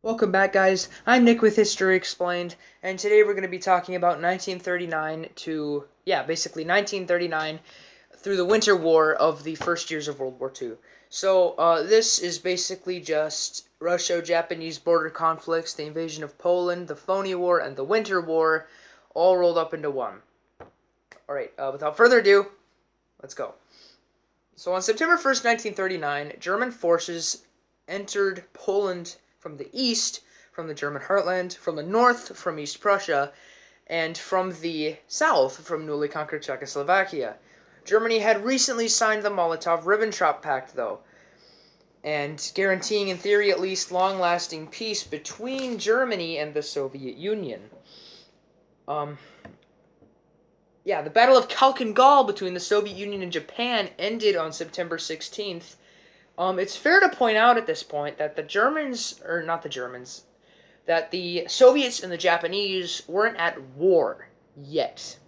Welcome back, guys. I'm Nick with History Explained, and today we're going to be talking about 1939 to, basically 1939 through the Winter War of the first years of World War II. So, this is basically just Russo-Japanese border conflicts, the invasion of Poland, the Phoney War, and the Winter War, all rolled up into one. Alright, without further ado, let's go. So, on September 1st, 1939, German forces entered Poland from the east, from the German heartland, from the north, from East Prussia, and from the south, from newly conquered Czechoslovakia. Germany had recently signed the Molotov-Ribbentrop Pact, though, and guaranteeing, in theory at least, long-lasting peace between Germany and the Soviet Union. The Battle of Khalkhin-Gol between the Soviet Union and Japan ended on September 16th. It's fair to point out at this point that the Soviets and the Japanese weren't at war yet.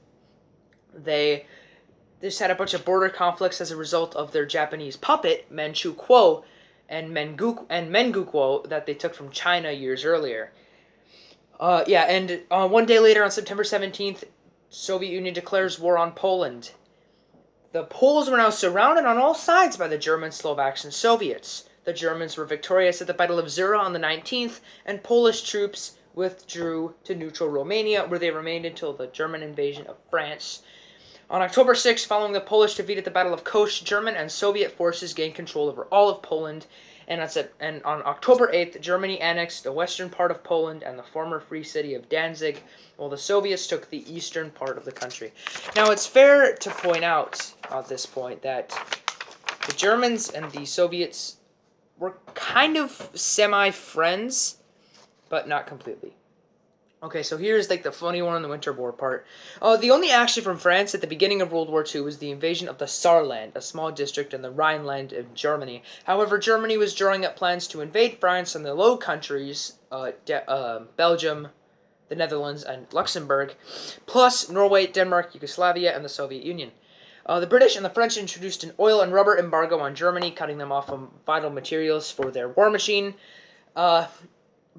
They just had a bunch of border conflicts as a result of their Japanese puppet, Manchukuo, and Mengukuo that they took from China years earlier. One day later, on September 17th, Soviet Union declares war on Poland. The Poles were now surrounded on all sides by the Germans, Slovaks, and Soviets. The Germans were victorious at the Battle of Zura on the 19th, and Polish troops withdrew to neutral Romania, where they remained until the German invasion of France. On October 6th, following the Polish defeat at the Battle of Kosz, German and Soviet forces gained control over all of Poland, and on October 8th, Germany annexed the western part of Poland and the former free city of Danzig, while the Soviets took the eastern part of the country. Now, it's fair to point out at this point that the Germans and the Soviets were kind of semi-friends, but not completely. Okay, so here's like the Phoney War and the Winter War part. The only action from France at the beginning of World War II was the invasion of the Saarland, a small district in the Rhineland of Germany. However, Germany was drawing up plans to invade France and the Low Countries, Belgium, the Netherlands, and Luxembourg, plus Norway, Denmark, Yugoslavia, and the Soviet Union. The British and the French introduced an oil and rubber embargo on Germany, cutting them off from vital materials for their war machine.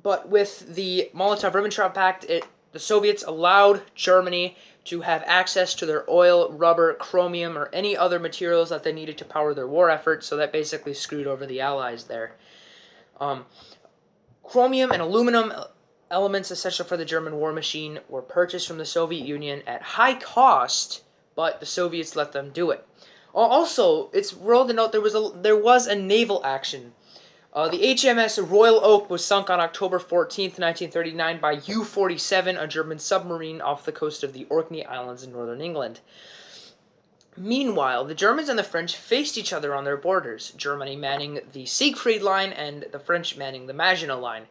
But with the Molotov-Ribbentrop Pact, the Soviets allowed Germany to have access to their oil, rubber, chromium, or any other materials that they needed to power their war effort, so that basically screwed over the Allies there. Chromium and aluminum elements essential for the German war machine were purchased from the Soviet Union at high cost, but the Soviets let them do it. Also, it's worth to note there was a naval action. The HMS Royal Oak was sunk on October 14th, 1939 by U-47, a German submarine off the coast of the Orkney Islands in northern England. Meanwhile, the Germans and the French faced each other on their borders, Germany manning the Siegfried Line and the French manning the Maginot Line.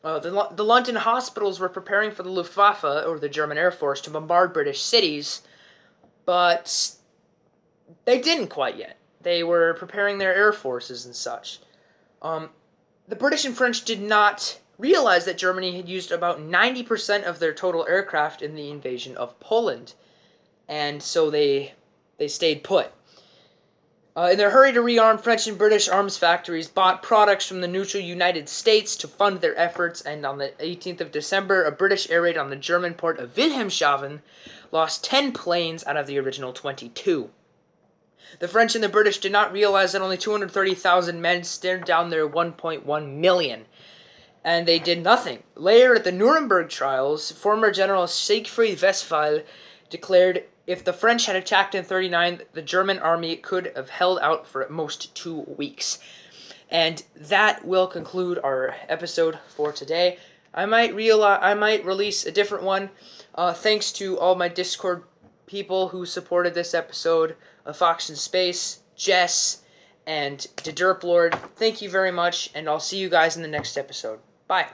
The London hospitals were preparing for the Luftwaffe, or the German Air Force, to bombard British cities, but they didn't quite yet. They were preparing their air forces and such. The British and French did not realize that Germany had used about 90% of their total aircraft in the invasion of Poland, and so they stayed put. In their hurry to rearm, French and British arms factories bought products from the neutral United States to fund their efforts, and on the 18th of December, a British air raid on the German port of Wilhelmshaven lost 10 planes out of the original 22. The French and the British did not realize that only 230,000 men stared down their 1.1 million, and they did nothing. Later, at the Nuremberg trials, former General Siegfried Westphal declared if the French had attacked in 1939, the German army could have held out for at most 2 weeks. And that will conclude our episode for today. I might release a different one, thanks to all my Discord people who supported this episode, Fox in Space, Jess, and the Derp Lord. Thank you very much, and I'll see you guys in the next episode. Bye.